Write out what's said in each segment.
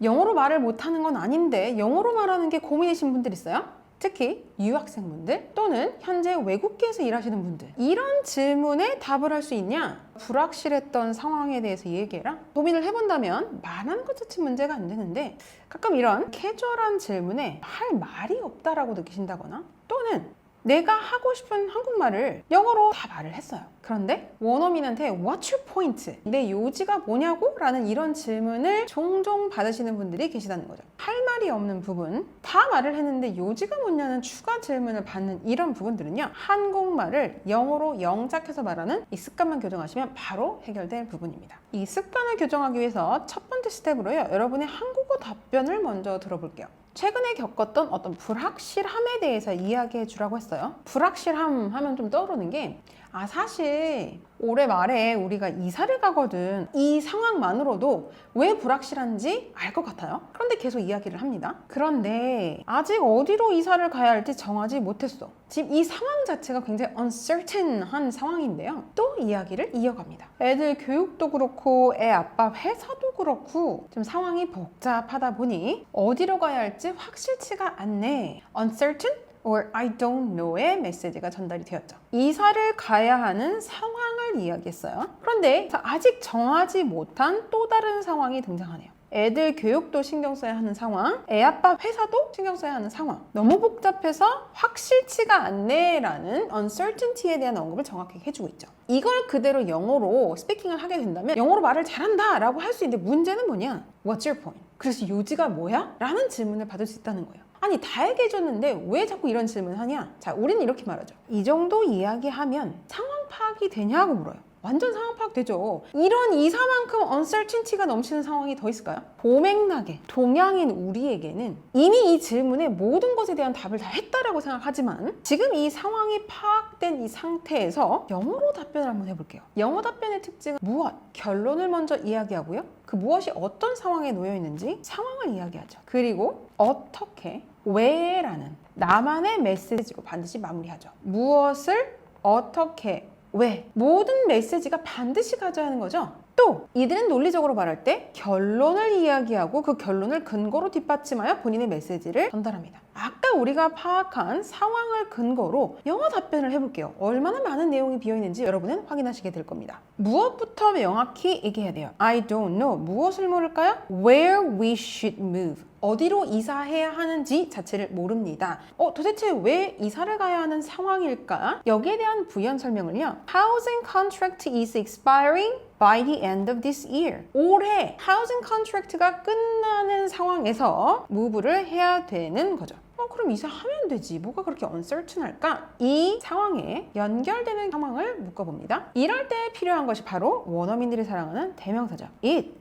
영어로 말을 못하는 건 아닌데 영어로 말하는 게 고민이신 분들 있어요? 특히 유학생분들 또는 현재 외국계에서 일하시는 분들, 이런 질문에 답을 할 수 있냐? 불확실했던 상황에 대해서 얘기해라? 고민을 해본다면 말하는 것 자체 문제가 안 되는데 가끔 이런 캐주얼한 질문에 할 말이 없다라고 느끼신다거나 또는 내가 하고 싶은 한국말을 영어로 다 말을 했어요. 그런데 원어민한테 What's your point? 내 요지가 뭐냐고? 라는 이런 질문을 종종 받으시는 분들이 계시다는 거죠. 할 말이 없는 부분, 다 말을 했는데 요지가 뭐냐는 추가 질문을 받는 이런 부분들은요, 한국말을 영어로 영작해서 말하는 이 습관만 교정하시면 바로 해결될 부분입니다. 이 습관을 교정하기 위해서 첫 번째 스텝으로요, 여러분의 한국어 답변을 먼저 들어볼게요. 최근에 겪었던 어떤 불확실함에 대해서 이야기해 주라고 했어요. 불확실함 하면 좀 떠오르는 게 사실 올해 말에 우리가 이사를 가거든. 이 상황만으로도 왜 불확실한지 알 것 같아요. 그런데 계속 이야기를 합니다. 그런데 아직 어디로 이사를 가야 할지 정하지 못했어. 지금 이 상황 자체가 굉장히 uncertain한 상황인데요. 또 이야기를 이어갑니다. 애들 교육도 그렇고 애 아빠 회사도 그렇고 좀 상황이 복잡하다 보니 어디로 가야 할지 확실치가 않네. uncertain? or I don't know의 메시지가 전달이 되었죠. 이사를 가야 하는 상황을 이야기했어요. 그런데 아직 정하지 못한 또 다른 상황이 등장하네요. 애들 교육도 신경 써야 하는 상황, 애 아빠 회사도 신경 써야 하는 상황. 너무 복잡해서 확실치가 않네라는 uncertainty에 대한 언급을 정확하게 해주고 있죠. 이걸 그대로 영어로 스피킹을 하게 된다면 영어로 말을 잘한다 라고 할 수 있는데 문제는 뭐냐? What's your point? 그래서 요지가 뭐야? 라는 질문을 받을 수 있다는 거예요. 아니 다 얘기해줬는데 왜 자꾸 이런 질문을 하냐? 자, 우리는 이렇게 말하죠. 이 정도 이야기하면 상황 파악이 되냐고 물어요. 완전 상황 파악 되죠. 이런 이사만큼 uncertainty가 넘치는 상황이 더 있을까요? 보맥락에 동양인 우리에게는 이미 이 질문에 모든 것에 대한 답을 다 했다라고 생각하지만 지금 이 상황이 파악된 이 상태에서 영어로 답변을 한번 해볼게요. 영어 답변의 특징은 무엇? 결론을 먼저 이야기하고요. 그 무엇이 어떤 상황에 놓여 있는지 상황을 이야기하죠. 그리고 어떻게, 왜라는 나만의 메시지로 반드시 마무리하죠. 무엇을, 어떻게, 왜? 모든 메시지가 반드시 가져야 하는 거죠. 또 이들은 논리적으로 말할 때 결론을 이야기하고 그 결론을 근거로 뒷받침하여 본인의 메시지를 전달합니다. 아까 우리가 파악한 상황을 근거로 영어 답변을 해볼게요. 얼마나 많은 내용이 비어있는지 여러분은 확인하시게 될 겁니다. 무엇부터 명확히 얘기해야 돼요? I don't know. 무엇을 모를까요? Where we should move. 어디로 이사해야 하는지 자체를 모릅니다. 도대체 왜 이사를 가야 하는 상황일까? 여기에 대한 부연 설명을요. Housing contract is expiring by the end of this year. 올해 housing contract가 끝나는 상황에서 무브를 해야 되는 거죠. 그럼 이사하면 되지. 뭐가 그렇게 uncertain할까? 이 상황에 연결되는 상황을 묶어봅니다. 이럴 때 필요한 것이 바로 원어민들이 사랑하는 대명사죠.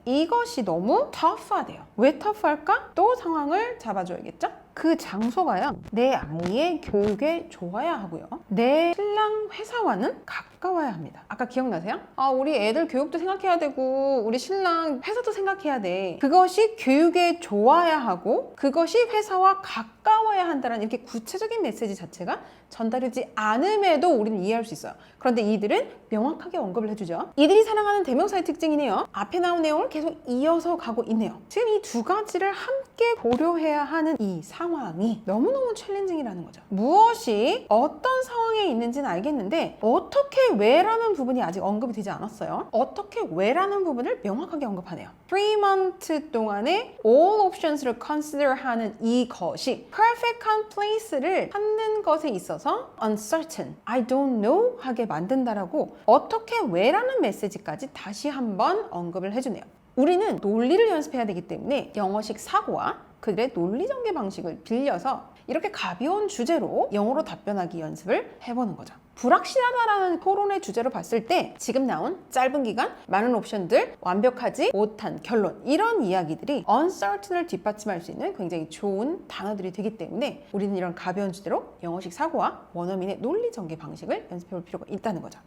이것이 너무 tough하대요. 왜 tough할까? 또 상황을 잡아줘야겠죠? 그 장소가요, 내 아이의 교육에 좋아야 하고요. 내 신랑 회사와는 가까워야 합니다. 아까 기억나세요? 우리 애들 교육도 생각해야 되고 우리 신랑 회사도 생각해야 돼. 그것이 교육에 좋아야 하고 그것이 회사와 가까워야 한다는 이렇게 구체적인 메시지 자체가 전달되지 않음에도 우리는 이해할 수 있어요. 그런데 이들은 명확하게 언급을 해주죠. 이들이 사랑하는 대명사의 특징이네요. 앞에 나온 내용을 계속 이어서 가고 있네요. 지금 이 두 가지를 함께 고려해야 하는 이 상황이 너무너무 챌린징이라는 거죠. 무엇이 어떤 상황에 있는지는 알겠는데 어떻게 왜라는 부분이 아직 언급이 되지 않았어요. 어떻게 왜라는 부분을 명확하게 언급하네요. 3month 동안에 all options를 consider 하는 이것이 perfect한 place를 찾는 것에 있어서 uncertain, I don't know 하게 만든다라고 어떻게 왜라는 메시지까지 다시 한번 언급을 해주네요. 우리는 논리를 연습해야 되기 때문에 영어식 사고와 그들의 논리 전개 방식을 빌려서 이렇게 가벼운 주제로 영어로 답변하기 연습을 해보는 거죠. 불확실하다라는 토론의 주제로 봤을 때 지금 나온 짧은 기간, 많은 옵션들, 완벽하지 못한 결론, 이런 이야기들이 uncertain을 뒷받침할 수 있는 굉장히 좋은 단어들이 되기 때문에 우리는 이런 가벼운 주제로 영어식 사고와 원어민의 논리 전개 방식을 연습해 볼 필요가 있다는 거죠.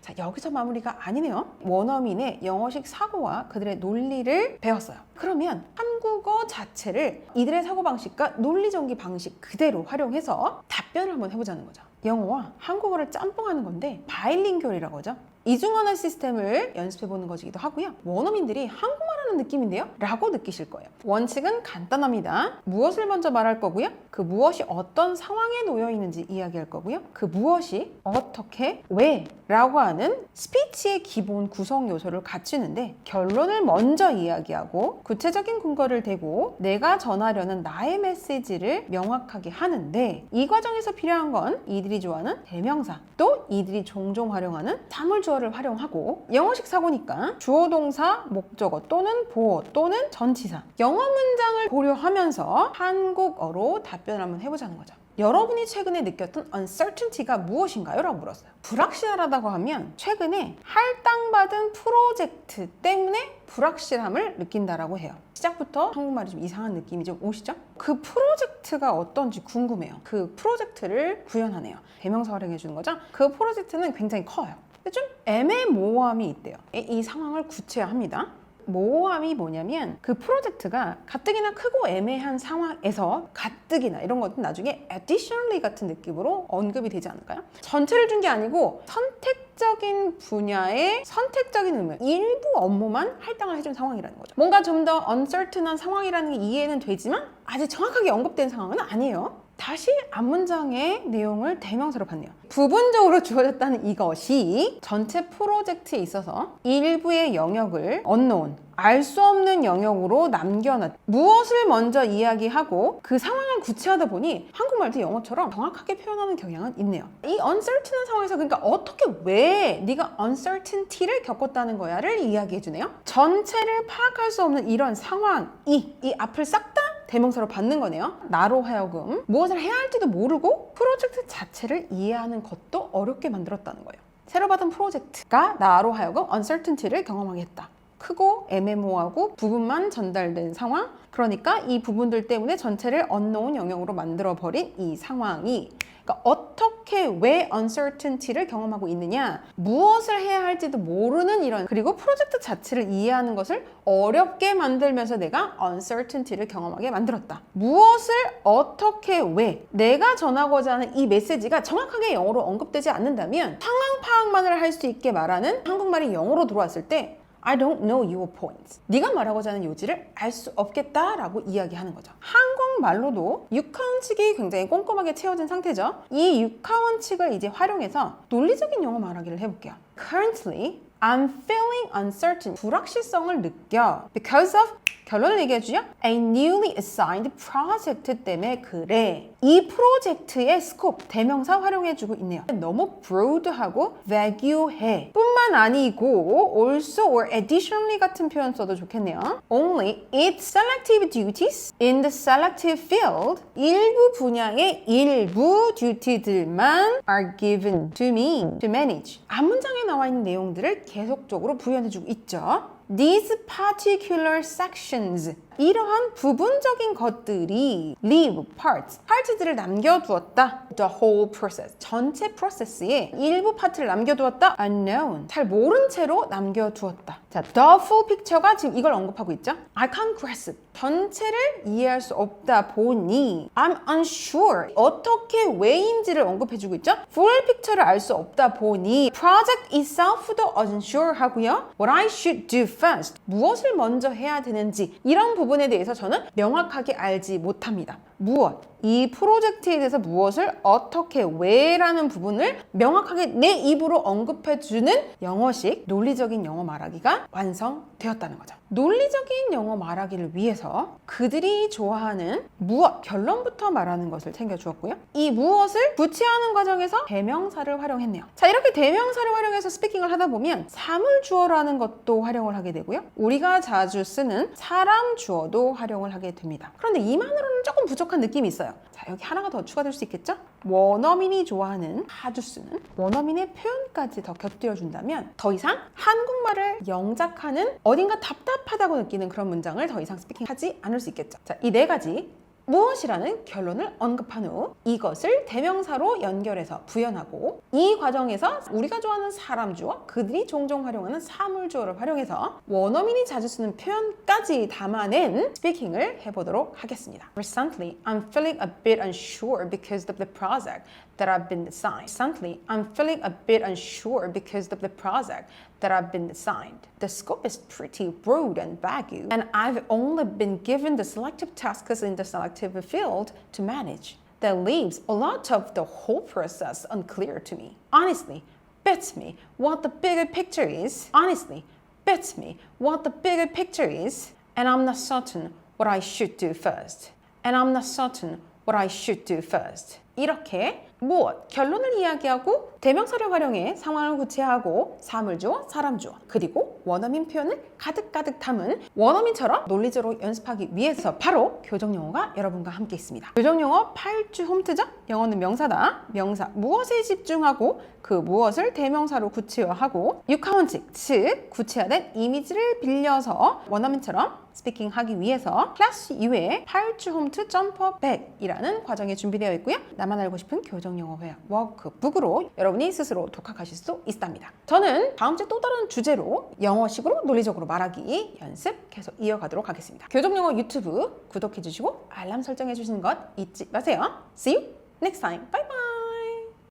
자, 여기서 마무리가 아니네요. 원어민의 영어식 사고와 그들의 논리를 배웠어요. 그러면 한국어 자체를 이들의 사고방식과 논리전기 방식 그대로 활용해서 답변을 한번 해보자는 거죠. 영어와 한국어를 짬뽕하는 건데 바이링구얼이라고 하죠. 이중언어 시스템을 연습해보는 것이기도 하고요. 원어민들이 한국말하는 이상한 느낌인데요? 라고 느끼실 거예요. 원칙은 간단합니다. 무엇을 먼저 말할 거고요. 그 무엇이 어떤 상황에 놓여 있는지 이야기할 거고요. 그 무엇이 어떻게 왜 라고 하는 스피치의 기본 구성 요소를 갖추는데 결론을 먼저 이야기하고 구체적인 근거를 대고 내가 전하려는 나의 메시지를 명확하게 하는데 이 과정에서 필요한 건 이들이 좋아하는 대명사 또 이들이 종종 활용하는 사물주어를 활용하고 영어식 사고니까 주어 동사 목적어 또는 보어 또는 전치사 영어 문장을 고려하면서 한국어로 답변을 한번 해보자는 거죠. 여러분이 최근에 느꼈던 uncertainty가 무엇인가요? 라고 물었어요. 불확실하다고 하면 최근에 할당받은 프로젝트 때문에 불확실함을 느낀다라고 해요. 시작부터 한국말이 좀 이상한 느낌이 좀 오시죠? 그 프로젝트가 어떤지 궁금해요. 그 프로젝트를 구현하네요. 대명사 활용해 주는 거죠. 그 프로젝트는 굉장히 커요. 근데 좀 애매모호함이 있대요. 이 상황을 구체화합니다. 모호함이 뭐냐면 그 프로젝트가 가뜩이나 크고 애매한 상황에서 가뜩이나 이런 것도 나중에 additionally 같은 느낌으로 언급이 되지 않을까요? 전체를 준 게 아니고 선택적인 분야의 선택적인 의미 일부 업무만 할당을 해준 상황이라는 거죠. 뭔가 좀 더 uncertain한 상황이라는 게 이해는 되지만 아직 정확하게 언급된 상황은 아니에요. 다시 앞문장의 내용을 대명사로 봤네요. 부분적으로 주어졌다는 이것이 전체 프로젝트에 있어서 일부의 영역을 unknown, 알 수 없는 영역으로 남겨놨. 무엇을 먼저 이야기하고 그 상황을 구체하다 보니 한국말도 영어처럼 정확하게 표현하는 경향은 있네요. 이 uncertain한 상황에서 그러니까 어떻게 왜 네가 uncertainty를 겪었다는 거야를 이야기해주네요. 전체를 파악할 수 없는 이런 상황, 이 앞을 싹 다 대명사로 받는 거네요. 나로 하여금 무엇을 해야 할지도 모르고 프로젝트 자체를 이해하는 것도 어렵게 만들었다는 거예요. 새로 받은 프로젝트가 나로 하여금 uncertainty를 경험하게 했다. 크고 애매모호하고 부분만 전달된 상황, 그러니까 이 부분들 때문에 전체를 unknown 영역으로 만들어버린 이 상황이 그러니까 어떻게 왜 uncertainty를 경험하고 있느냐, 무엇을 해야 할지도 모르는 이런, 그리고 프로젝트 자체를 이해하는 것을 어렵게 만들면서 내가 uncertainty를 경험하게 만들었다. 무엇을 어떻게 왜 내가 전하고자 하는 이 메시지가 정확하게 영어로 언급되지 않는다면 상황 파악만을 할 수 있게 말하는 한국말이 영어로 들어왔을 때 I don't know your points. 네가 말하고자 하는 요지를 알 수 없겠다라고 이야기하는 거죠. 한국말로도 육하원칙이 굉장히 꼼꼼하게 채워진 상태죠. 이 육하원칙을 이제 활용해서 논리적인 영어 말하기를 해볼게요. Currently, I'm feeling uncertain. 불확실성을 느껴. Because of 결론을 얘기해주죠. A newly assigned project 때문에 그래. 이 프로젝트의 스코프, 대명사 활용해주고 있네요. 너무 broad하고 vague해. 뿐만 아니고 also or additionally 같은 표현 써도 좋겠네요. Only its selective duties in the selective field 일부 분야의 일부 듀티들만 are given to me to manage. 앞문장에 나와 있는 내용들을 계속적으로 부연해주고 있죠. These particular sections 이러한 부분적인 것들이 leave parts, 파트들을 남겨두었다. The whole process, 전체 프로세스에 일부 파트를 남겨두었다. Unknown, 잘 모른 채로 남겨두었다. 자, the full picture가 지금 이걸 언급하고 있죠. I can't grasp, 전체를 이해할 수 없다 보니 I'm unsure, 어떻게 왜인지를 언급해주고 있죠. Full picture를 알 수 없다 보니 project itself도 unsure 하고요. What I should do first, 무엇을 먼저 해야 되는지 이런 부분에 대해서 저는 명확하게 알지 못합니다. 무엇? 이 프로젝트에 대해서 무엇을 어떻게 왜라는 부분을 명확하게 내 입으로 언급해주는 영어식 논리적인 영어 말하기가 완성되었다는 거죠. 논리적인 영어 말하기를 위해서 그들이 좋아하는 무엇, 결론부터 말하는 것을 챙겨주었고요. 이 무엇을 구체화하는 과정에서 대명사를 활용했네요. 자, 이렇게 대명사를 활용해서 스피킹을 하다 보면 사물주어라는 것도 활용을 하게 되고요. 우리가 자주 쓰는 사람 주어도 활용을 하게 됩니다. 그런데 이만으로는 조금 부족한 느낌이 있어요. 자, 여기 하나가 더 추가될 수 있겠죠? 원어민이 좋아하는, 자주 쓰는 원어민의 표현까지 더 곁들여준다면 더 이상 한국말을 영작하는 어딘가 답답하다고 느끼는 그런 문장을 더 이상 스피킹하지 않을 수 있겠죠. 자, 이 네 가지 무엇이라는 결론을 언급한 후 이것을 대명사로 연결해서 부연하고 이 과정에서 우리가 좋아하는 사람 주어, 그들이 종종 활용하는 사물 주어를 활용해서 원어민이 자주 쓰는 표현까지 담아낸 스피킹을 해보도록 하겠습니다. Recently, I'm feeling a bit unsure because of the project that I've been assigned. Recently, I'm feeling a bit unsure because of the project that I've been assigned. The scope is pretty broad and vague, and I've only been given the selective tasks in the selective field to manage. That leaves a lot of the whole process unclear to me. Honestly, beats me what the bigger picture is. Honestly, beats me what the bigger picture is. And I'm not certain what I should do first. And I'm not certain what I should do first. 이렇게 무엇, 결론을 이야기하고 대명사를 활용해 상황을 구체화하고 사물 주어, 사람 주어, 그리고 원어민 표현을 가득가득 담은 원어민처럼 논리적으로 연습하기 위해서 바로 교정영어가 여러분과 함께 있습니다. 교정영어 8주 홈트죠? 영어는 명사다. 명사 무엇에 집중하고 그 무엇을 대명사로 구체화하고 육하원칙, 즉 구체화된 이미지를 빌려서 원어민처럼 스피킹하기 위해서 클래스 이외에 8주 홈트 점퍼백이라는 과정이 준비되어 있고요. 나만 알고 싶은 교정영어 회화 워크북으로 여러분이 스스로 독학하실 수 있답니다. 저는 다음 주에 또 다른 주제로 영어식으로 논리적으로 말하기 연습 계속 이어가도록 하겠습니다. 교정영어 유튜브 구독해 주시고 알람 설정해 주시는 것 잊지 마세요. See you next time. Bye.